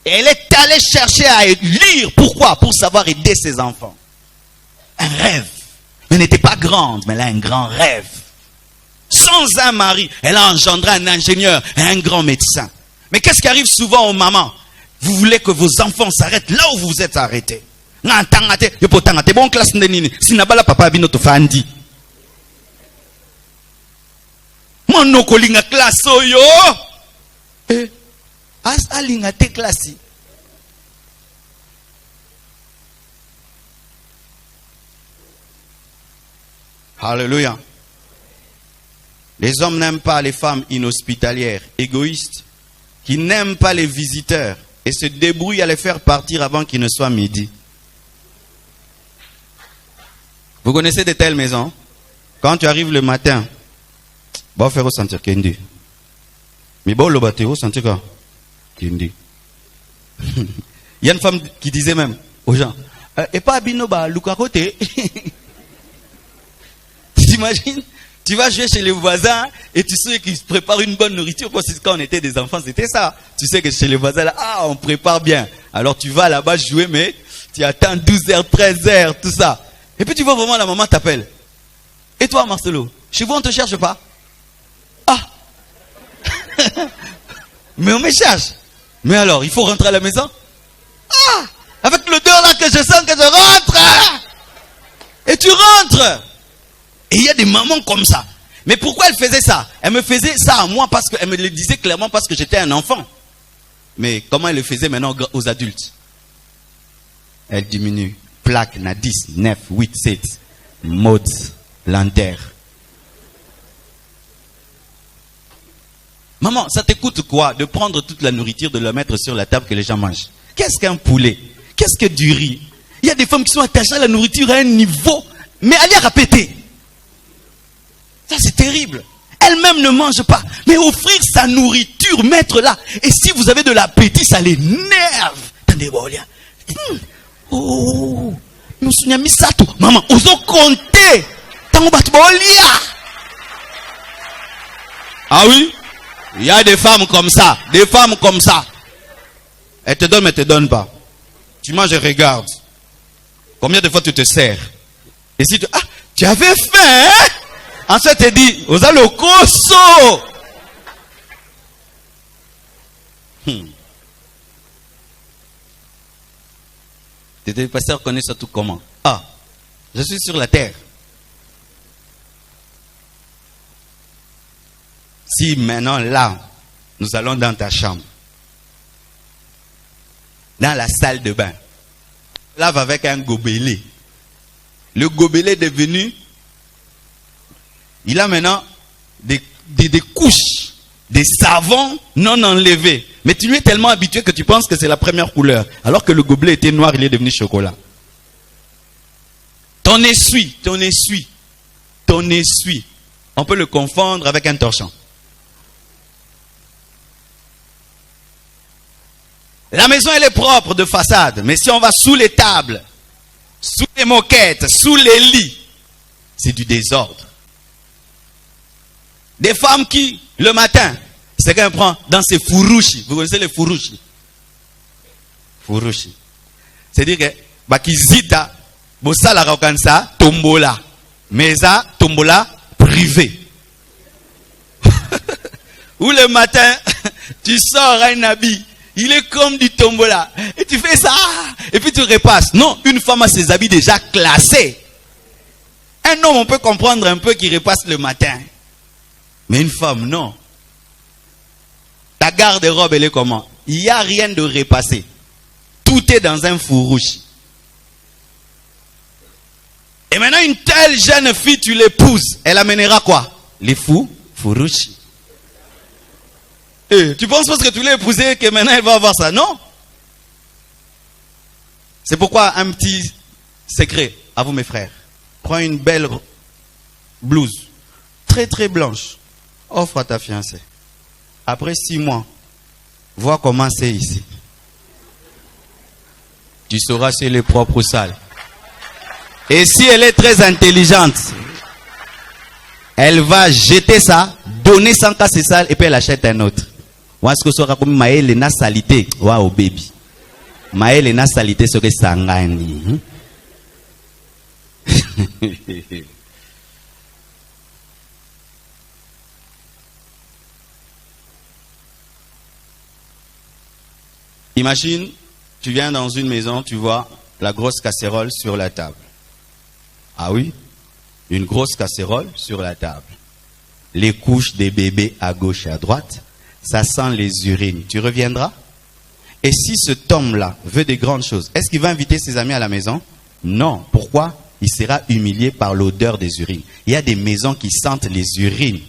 Et elle est allée chercher à lire. Pourquoi? Pour savoir aider ses enfants. Un rêve. Elle n'était pas grande, mais elle a un grand rêve. Sans un mari, elle a engendré un ingénieur et un grand médecin. Mais qu'est-ce qui arrive souvent aux mamans? Vous voulez que vos enfants s'arrêtent là où vous vous êtes arrêtés. Bon classe ndenini. Sinabala papa binoto fandi. Monoko linga classe oyo. As alinga te classe. Alléluia. Les hommes n'aiment pas les femmes inhospitalières, égoïstes, qui n'aiment pas les visiteurs et se débrouillent à les faire partir avant qu'il ne soit midi. Vous connaissez de telles maisons? Quand tu arrives le matin, bon faire ressentir Kendi. Mais bon le bateau sentir quoi? Kendi. Il y a une femme qui disait même aux gens, et pas binoba lukakote. Tu t'imagines? Tu vas jouer chez les voisins et tu sais qu'ils préparent une bonne nourriture. Parce que quand on était des enfants, c'était ça. Tu sais que chez les voisins, là, on prépare bien. Alors tu vas là-bas jouer, mais tu attends 12h, 13h, tout ça. Et puis tu vois vraiment la maman t'appelle. Et toi, Marcelo, chez vous, on ne te cherche pas? Ah! Mais on me cherche. Mais alors, il faut rentrer à la maison? Ah! Avec l'odeur là que je sens que je rentre! Et tu rentres! Et il y a des mamans comme ça. Mais pourquoi elle faisait ça? Elle me faisait ça à moi parce qu'elle me le disait clairement parce que j'étais un enfant. Mais comment elle le faisait maintenant aux adultes? Elle diminue. Plaque, na 10, 9, 8, 7. Mode, l'enterre. Maman, ça te coûte quoi de prendre toute la nourriture, de la mettre sur la table que les gens mangent? Qu'est-ce qu'un poulet? Qu'est-ce que du riz? Il y a des femmes qui sont attachées à la nourriture à un niveau. Mais allez répéter. Ça, c'est terrible. Elle-même ne mange pas. Mais offrir sa nourriture, mettre là. Et si vous avez de l'appétit, ça l'énerve. Attendez, oh, maman, osons compter. Ah oui? Il y a des femmes comme ça. Des femmes comme ça. Elle te donne, mais elle te donne pas. Tu manges et regardes. Combien de fois tu te sers? Et si tu... Ah, tu avais faim, hein? Ensuite, tu te dis, osa le koso. Tes pasteurs connaissent ça tout comment? Ah, je suis sur la terre. Si maintenant, là, nous allons dans ta chambre, dans la salle de bain, lave avec un gobelet. Le gobelet est devenu, il a maintenant des couches, des savons non enlevés. Mais tu lui es tellement habitué que tu penses que c'est la première couleur. Alors que le gobelet était noir, il est devenu chocolat. Ton essuie. On peut le confondre avec un torchon. La maison, elle est propre de façade. Mais si on va sous les tables, sous les moquettes, sous les lits, c'est du désordre. Des femmes qui, le matin, c'est qu'elle prend dans ses furushi. Vous connaissez les furushi? Furushi. C'est-à-dire que, bakizita, bosala rakansa, tombola. Mesa, tombola, privé. Ou le matin, tu sors un habit. Il est comme du tombola. Et tu fais ça. Et puis tu repasses. Non, une femme a ses habits déjà classés. Un homme, on peut comprendre un peu qu'il repasse le matin. Mais une femme, non. Ta garde-robe, elle est comment? Il n'y a rien de repassé. Tout est dans un fourrouche. Et maintenant, une telle jeune fille, tu l'épouses. Elle amènera quoi? Les fourrouches. Tu penses parce que tu l'as épousée que maintenant elle va avoir ça? Non. C'est pourquoi un petit secret à vous mes frères. Prends une belle blouse, très très blanche. Offre à ta fiancée. Après 6 mois, vois comment c'est ici. Tu sauras si elle est propre ou sale. Et si elle est très intelligente, elle va jeter ça, donner 100 cas c'est sale et puis elle achète un autre. Est-ce que ça comme maël na salité? Waouh baby. Maël na salité ce que sangani. Imagine, tu viens dans une maison, tu vois la grosse casserole sur la table. Ah oui, une grosse casserole sur la table. Les couches des bébés à gauche et à droite. Ça sent les urines. Tu reviendras? Et si cet homme-là veut des grandes choses, est-ce qu'il va inviter ses amis à la maison? Non. Pourquoi? Il sera humilié par l'odeur des urines. Il y a des maisons qui sentent les urines.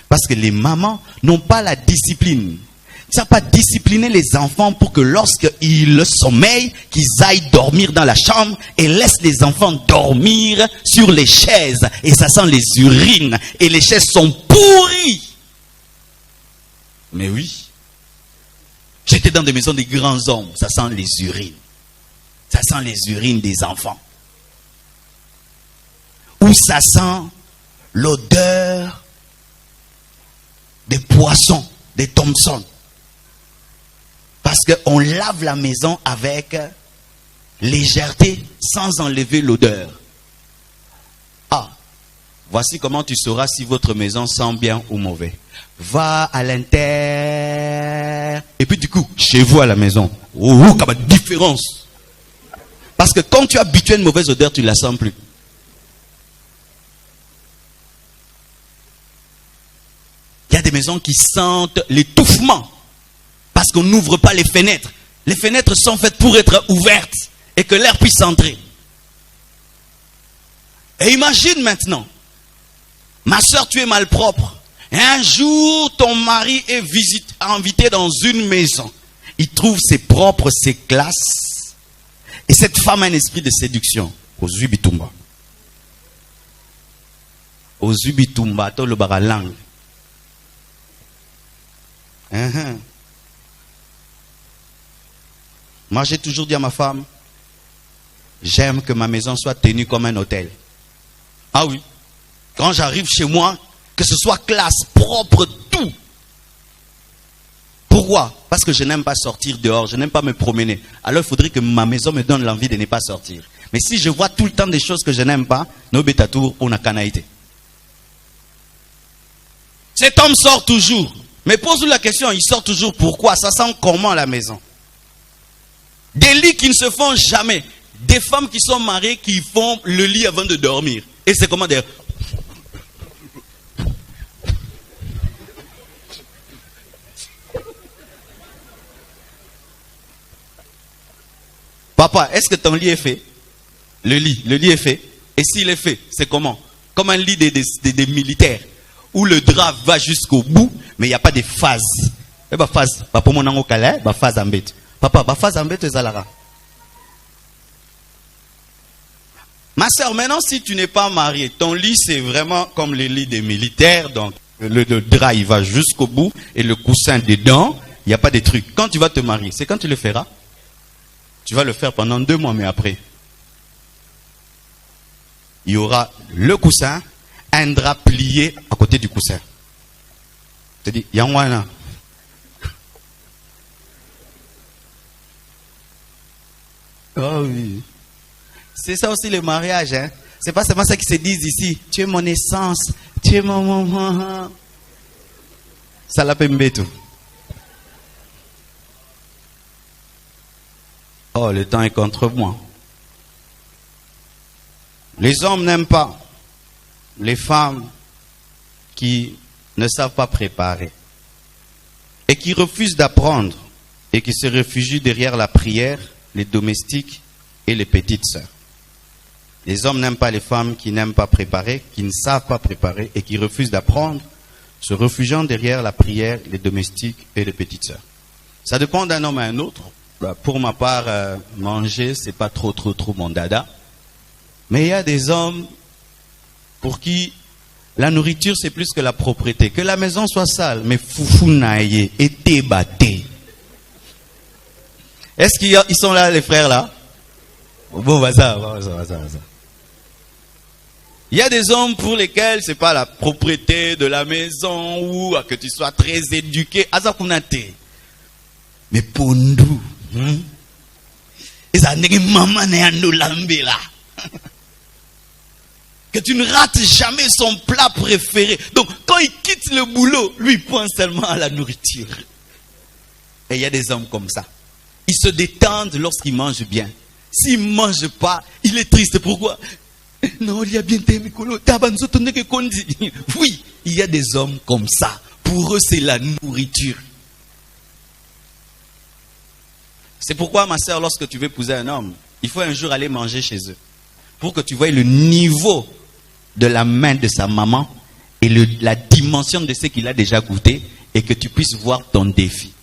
Parce que les mamans n'ont pas la discipline. Ils n'ont pas discipliné les enfants pour que lorsqu'ils sommeillent, qu'ils aillent dormir dans la chambre et laissent les enfants dormir sur les chaises. Et ça sent les urines. Et les chaises sont pourries. Mais oui. J'étais dans des maisons des grands hommes. Ça sent les urines. Ça sent les urines des enfants. Ou ça sent l'odeur des poissons, des Thompson. Parce qu'on lave la maison avec légèreté sans enlever l'odeur. Ah, voici comment tu sauras si votre maison sent bien ou mauvais. Va à l'intérieur. Et puis du coup, chez vous à la maison. Oh, comme une différence. Parce que quand tu es habitué à une mauvaise odeur, tu ne la sens plus. Il y a des maisons qui sentent l'étouffement. Parce qu'on n'ouvre pas les fenêtres. Les fenêtres sont faites pour être ouvertes. Et que l'air puisse entrer. Et imagine maintenant. Ma soeur, tu es malpropre. Et un jour, ton mari est invité dans une maison. Il trouve ses propres, ses classes. Et cette femme a un esprit de séduction. Aux Zubitumba. Aux ubitumba, to le baralang. Moi, j'ai toujours dit à ma femme, j'aime que ma maison soit tenue comme un hôtel. Ah oui. Quand j'arrive chez moi, que ce soit classe, propre, tout. Pourquoi? Parce que je n'aime pas sortir dehors, je n'aime pas me promener. Alors il faudrait que ma maison me donne l'envie de ne pas sortir. Mais si je vois tout le temps des choses que je n'aime pas, no betatour, on a canaïté. Cet homme sort toujours. Mais pose-lui la question, il sort toujours pourquoi? Ça sent comment la maison? Des lits qui ne se font jamais. Des femmes qui sont mariées qui font le lit avant de dormir. Et c'est comment dire? Papa, est-ce que ton lit est fait? Le lit est fait. Et s'il est fait, c'est comment? Comme un lit des militaires, où le drap va jusqu'au bout, mais il n'y a pas de phase. Et bah phase, papa mon ango kala, bah phase embête. Papa, bah phase embête zalara. Ma soeur, maintenant si tu n'es pas marié, ton lit c'est vraiment comme le lit des militaires, donc le drap il va jusqu'au bout et le coussin dedans, il n'y a pas de trucs. Quand tu vas te marier, c'est quand tu le feras? Tu vas le faire pendant 2 mois, mais après, il y aura le coussin, un drap plié à côté du coussin. Tu te dis, Yangwana. Oh oui. C'est ça aussi le mariage, hein. C'est pas seulement ça qu'ils se disent ici. Tu es mon essence, tu es mon... Ça l'appelle tout. Oh, le temps est contre moi. Les hommes n'aiment pas les femmes qui ne savent pas préparer et qui refusent d'apprendre et qui se réfugient derrière la prière, les domestiques et les petites sœurs. Les hommes n'aiment pas les femmes qui n'aiment pas préparer, qui ne savent pas préparer et qui refusent d'apprendre, se réfugiant derrière la prière, les domestiques et les petites sœurs. Ça dépend d'un homme à un autre. Pour ma part, manger, c'est pas trop mon dada. Mais il y a des hommes pour qui la nourriture, c'est plus que la propreté. Que la maison soit sale, mais foufounaye, été batté. Est-ce qu'ils sont là, les frères, là? Bon, ça. Il y a des hommes pour lesquels c'est pas la propreté de la maison ou que tu sois très éduqué. Azakunate. Mais pondou. Que tu ne rates jamais son plat préféré. Donc quand il quitte le boulot, lui il pense seulement à la nourriture. Et il y a des hommes comme ça. Ils se détendent lorsqu'ils mangent bien. S'ils ne mangent pas, il est triste. Pourquoi? Non, il y a bien des Mikolo. Oui, il y a des hommes comme ça. Pour eux, c'est la nourriture. C'est pourquoi, ma soeur, lorsque tu veux épouser un homme, il faut un jour aller manger chez eux. Pour que tu vois le niveau de la main de sa maman et la dimension de ce qu'il a déjà goûté et que tu puisses voir ton défi.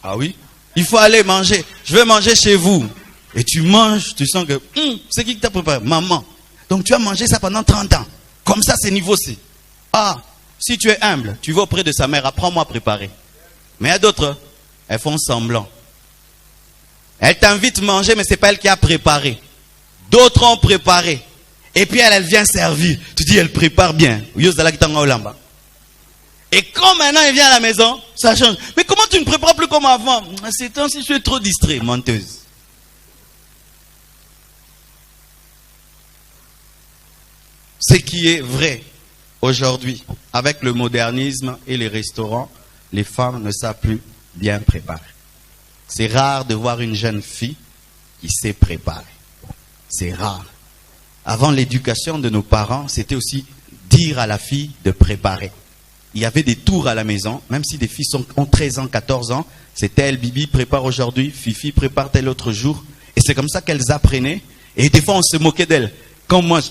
Ah oui? Il faut aller manger. Je vais manger chez vous. Et tu manges, tu sens que c'est qui t'a préparé? Maman. Donc tu as mangé ça pendant 30 ans. Comme ça, c'est niveau C. Ah, si tu es humble, tu vas auprès de sa mère, apprends-moi à préparer. Mais il y a d'autres, elles font semblant. Elle t'invite à manger, mais ce n'est pas elle qui a préparé. D'autres ont préparé. Et puis elle vient servir. Tu dis, elle prépare bien. Et quand maintenant elle vient à la maison, ça change. Mais comment tu ne prépares plus comme avant? C'est temps si je suis trop distrait, menteuse. Ce qui est vrai aujourd'hui, avec le modernisme et les restaurants, les femmes ne savent plus bien préparer. C'est rare de voir une jeune fille qui sait préparer. C'est rare. Avant l'éducation de nos parents, c'était aussi dire à la fille de préparer. Il y avait des tours à la maison, même si des filles ont 13 ans, 14 ans, c'était elle, Bibi prépare aujourd'hui, Fifi prépare tel autre jour. Et c'est comme ça qu'elles apprenaient. Et des fois, on se moquait d'elles. Quand moi,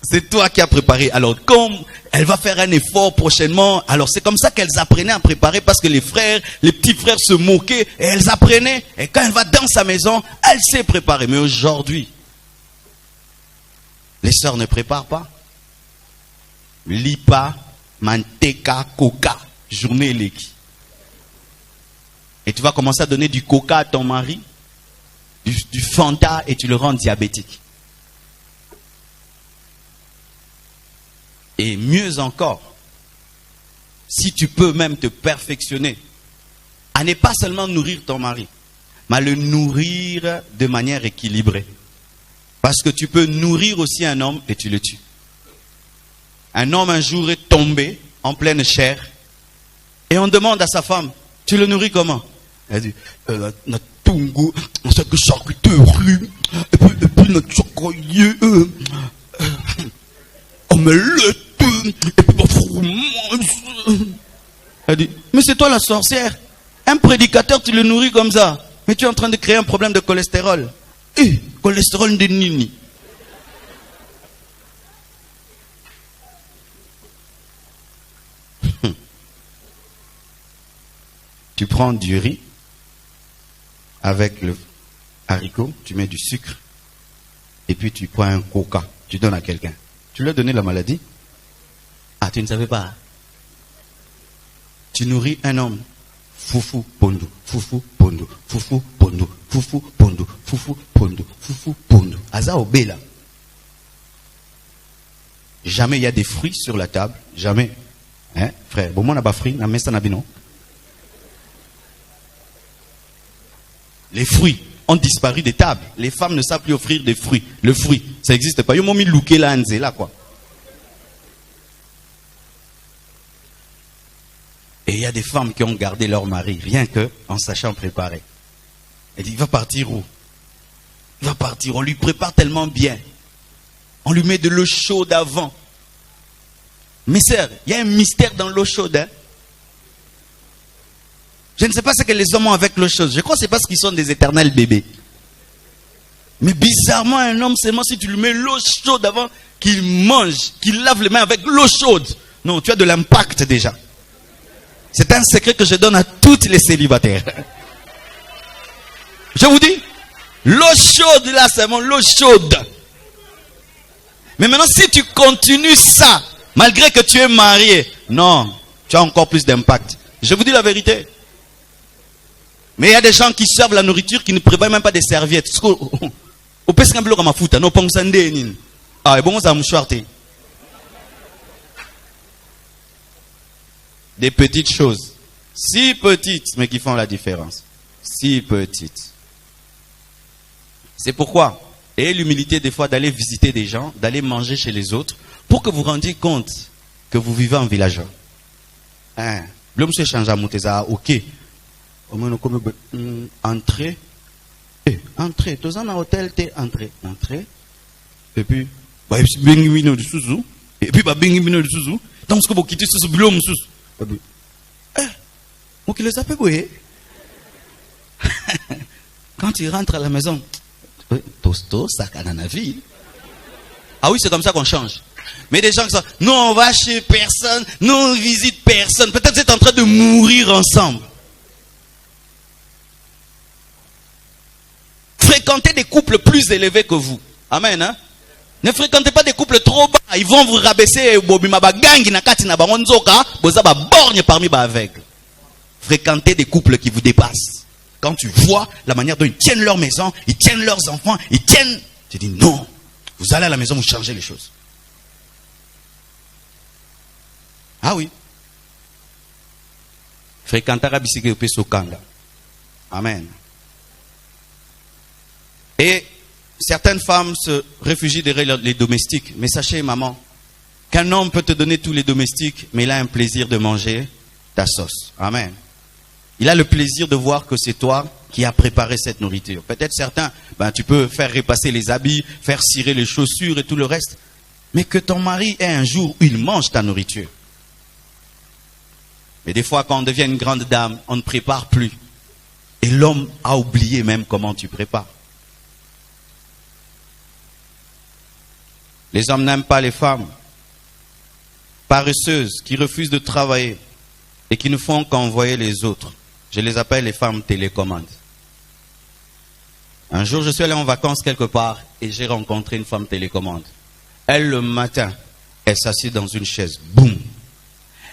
c'est toi qui as préparé. Alors, comme elle va faire un effort prochainement, alors c'est comme ça qu'elles apprenaient à préparer parce que les petits frères se moquaient et elles apprenaient. Et quand elle va dans sa maison, elle sait préparer. Mais aujourd'hui, Les sœurs ne préparent pas. Lipa, manteca, coca, journée leki. Et tu vas commencer à donner du coca à ton mari, du Fanta, et tu le rends diabétique. Et mieux encore, si tu peux même te perfectionner, à ne pas seulement nourrir ton mari, mais à le nourrir de manière équilibrée. Parce que tu peux nourrir aussi un homme et tu le tues. Un homme un jour est tombé en pleine chair et on demande à sa femme, tu le nourris comment? Elle dit, notre tungu, c'est que charcuterie, et puis notre chocolat, omelette, et puis notre fromage. Elle dit, mais c'est toi la sorcière. Un prédicateur, tu le nourris comme ça. Mais tu es en train de créer un problème de cholestérol. Cholestérol de nini. Tu prends du riz avec le haricot, tu mets du sucre et puis tu prends un coca, tu donnes à quelqu'un. Tu lui as donné la maladie? Ah, tu ne savais pas? Tu nourris un homme. Foufou pondo, foufou pondo, foufou pondo, foufou pondo, foufou pondo, foufou pondo. Aza obela. Jamais il y a des fruits sur la table, jamais. Hein, frère, bon moi n'a pas fruits, n'a messa n'a bino. Les fruits ont disparu des tables. Les femmes ne savent plus offrir des fruits. Le fruit, ça n'existe pas. Yo momi louké la là quoi. Et il y a des femmes qui ont gardé leur mari, rien que en sachant préparer. Elle dit, il va partir où? Il va partir, on lui prépare tellement bien. On lui met de l'eau chaude avant. Mes sœurs, il y a un mystère dans l'eau chaude. Hein? Je ne sais pas ce que les hommes ont avec l'eau chaude. Je crois que c'est parce qu'ils sont des éternels bébés. Mais bizarrement, un homme, seulement si tu lui mets l'eau chaude avant qu'il mange, qu'il lave les mains avec l'eau chaude. Non, tu as de l'impact déjà. C'est un secret que je donne à toutes les célibataires. Je vous dis, l'eau chaude là, c'est mon l'eau chaude. Mais maintenant, si tu continues ça, malgré que tu es marié, non, tu as encore plus d'impact. Je vous dis la vérité. Mais il y a des gens qui servent la nourriture qui ne prévoient même pas des serviettes. Ah, bon, ça me des petites choses, si petites, mais qui font la différence. Si petites. C'est pourquoi, ayez l'humilité des fois d'aller visiter des gens, d'aller manger chez les autres, pour que vous rendiez compte que vous vivez en villageois. Hein? L'homme se change à Mouteza, ok. Entrée. Entrée. Tous en hôtel, t'es entrée. Entrée. Et puis, bah, bingimino de Souzou. Et puis, bah, bingimino de Souzou. Tant que vous quittez ce blum sous. Vous qui les appelez, oui. Quand tu rentres à la maison, tosto, ça dans la vie. Ah oui, c'est comme ça qu'on change. Mais des gens qui sont, non, on va chez personne, non, on visite personne. Peut-être vous êtes en train de mourir ensemble. Fréquentez des couples plus élevés que vous. Amen, hein? Ne fréquentez pas des couples trop bas. Ils vont vous rabaisser. Fréquentez des couples qui vous dépassent. Quand tu vois la manière dont ils tiennent leur maison, ils tiennent leurs enfants, ils tiennent... Tu dis non. Vous allez à la maison, vous changez les choses. Ah oui. Fréquentez Rabisike Pesokanga. Amen. Et certaines femmes se réfugient derrière les domestiques. Mais sachez, maman, qu'un homme peut te donner tous les domestiques, mais il a un plaisir de manger ta sauce. Amen. Il a le plaisir de voir que c'est toi qui as préparé cette nourriture. Peut-être certains, tu peux faire repasser les habits, faire cirer les chaussures et tout le reste. Mais que ton mari ait un jour où il mange ta nourriture. Mais des fois, quand on devient une grande dame, on ne prépare plus. Et l'homme a oublié même comment tu prépares. Les hommes n'aiment pas les femmes paresseuses qui refusent de travailler et qui ne font qu'envoyer les autres. Je les appelle les femmes télécommandes. Un jour, je suis allé en vacances quelque part et j'ai rencontré une femme télécommande. Elle, le matin, elle s'assied dans une chaise. Boum.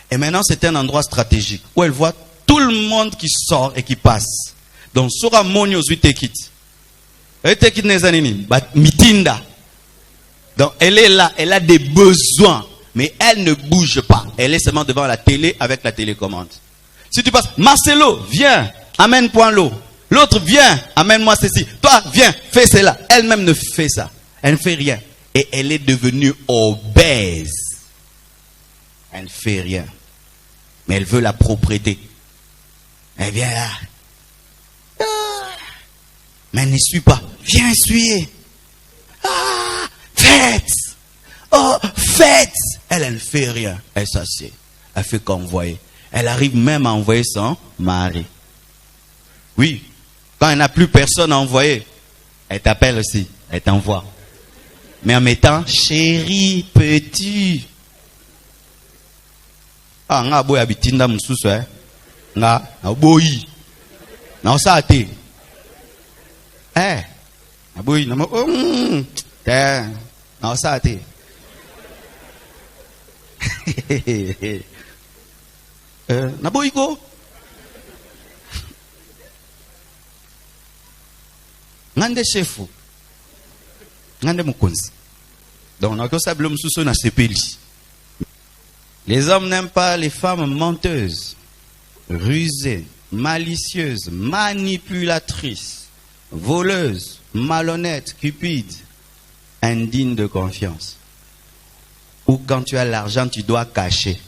Et maintenant, c'est un endroit stratégique où elle voit tout le monde qui sort et qui passe. Donc, Sora Monio Zuitekit. Zuitekit Nezanini. Mitinda. Donc, elle est là, elle a des besoins. Mais elle ne bouge pas. Elle est seulement devant la télé avec la télécommande. Si tu passes, Marcelo, viens, amène-moi l'eau. L'autre, viens, amène-moi ceci. Toi, viens, fais cela. Elle-même ne fait ça. Elle ne fait rien. Et elle est devenue obèse. Elle ne fait rien. Mais elle veut la propreté. Elle vient là. Mais elle n'essuie pas. Viens essuyer. Ah, faites. Oh, faites. Elle ne fait rien. Elle s'assied. Elle fait qu'envoyer. Elle arrive même à envoyer son mari. Oui. Quand elle n'a plus personne à envoyer, elle t'appelle aussi. Elle t'envoie. Mais en mettant chéri, petit. Ah, nga boy abitinda mususu eh. Nga boy. Na osate. Eh. Na boy na mo. Na osate. Na boy go. Ngande chefu. Ngande mukonzi. Donc on a que mususu na sepeli. Les hommes n'aiment pas les femmes menteuses, rusées, malicieuses, manipulatrices, voleuses, malhonnêtes, cupides, indignes de confiance. Ou quand tu as l'argent, tu dois cacher.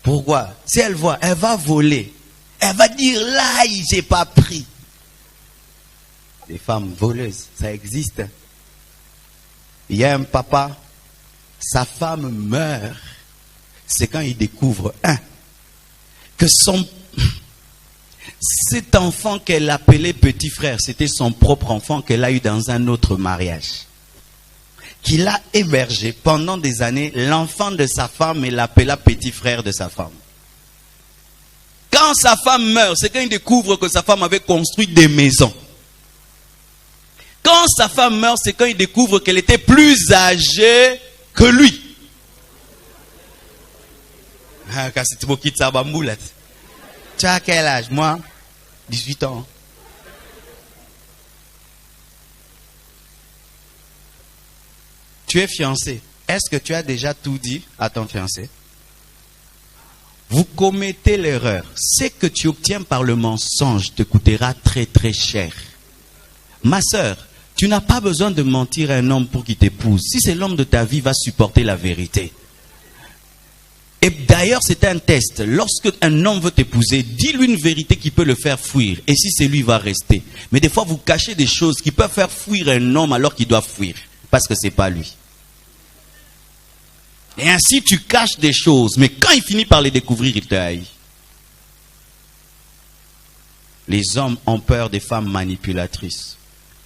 Pourquoi? Si elle voit, elle va voler. Elle va dire là, j'ai pas pris. Les femmes voleuses, ça existe. Il y a un papa. Sa femme meurt. C'est quand il découvre, que cet enfant qu'elle appelait petit frère, c'était son propre enfant qu'elle a eu dans un autre mariage. Qu'il a hébergé pendant des années, l'enfant de sa femme, et l'appela petit frère de sa femme. Quand sa femme meurt, c'est quand il découvre que sa femme avait construit des maisons. Quand sa femme meurt, c'est quand il découvre qu'elle était plus âgée que lui. Tu as quel âge? Moi, 18 ans. Tu es fiancé. Est-ce que tu as déjà tout dit à ton fiancé? Vous commettez l'erreur. Ce que tu obtiens par le mensonge te coûtera très très cher. Ma sœur, tu n'as pas besoin de mentir à un homme pour qu'il t'épouse. Si c'est l'homme de ta vie, va supporter la vérité. Et d'ailleurs, c'est un test. Lorsque un homme veut t'épouser, dis-lui une vérité qui peut le faire fuir. Et si c'est lui, il va rester. Mais des fois, vous cachez des choses qui peuvent faire fuir un homme alors qu'il doit fuir. Parce que ce n'est pas lui. Et ainsi, tu caches des choses. Mais quand il finit par les découvrir, il te haït. Les hommes ont peur des femmes manipulatrices.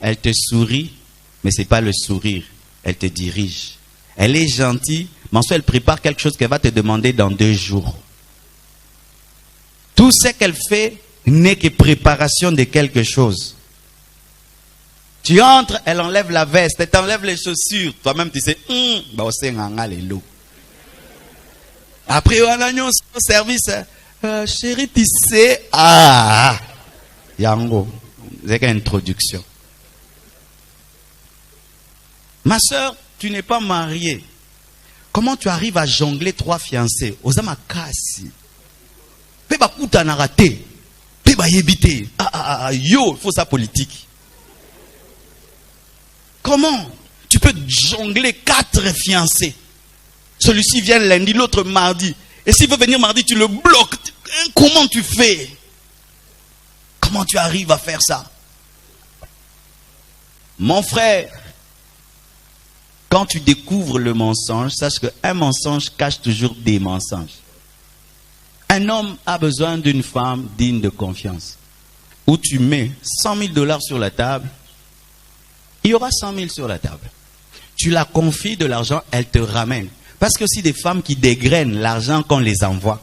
Elle te sourit, mais ce n'est pas le sourire. Elle te dirige. Elle est gentille, mais ensuite elle prépare quelque chose qu'elle va te demander dans 2 jours. Tout ce qu'elle fait n'est que préparation de quelque chose. Tu entres, elle enlève la veste, elle t'enlève les chaussures. Toi-même tu sais, après on a au service, chérie, tu sais, Yango, c'est qu'une introduction. Ma soeur, tu n'es pas mariée. Comment tu arrives à jongler 3 fiancés? Osama kasi. Peba kuta na raté. Peba yebité. Yo, il faut sa politique. Comment tu peux jongler 4 fiancés? Celui-ci vient lundi, l'autre mardi. Et s'il veut venir mardi, tu le bloques. Comment tu fais? Comment tu arrives à faire ça? Mon frère, quand tu découvres le mensonge, sache qu'un mensonge cache toujours des mensonges. Un homme a besoin d'une femme digne de confiance. Où tu mets $100 000 sur la table, il y aura 100 000 sur la table. Tu la confies de l'argent, elle te ramène. Parce que aussi des femmes qui dégrainent l'argent qu'on les envoie.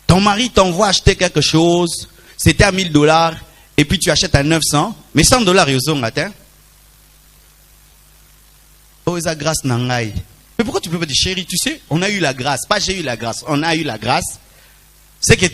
Ton mari t'envoie acheter quelque chose, c'était à $1000, et puis tu achètes à 900, mais $100 ils ont atteint. Oh, esa grâce nangai. Mais pourquoi tu peux pas dire chérie, tu sais, on a eu la grâce. Pas j'ai eu la grâce, on a eu la grâce. C'est que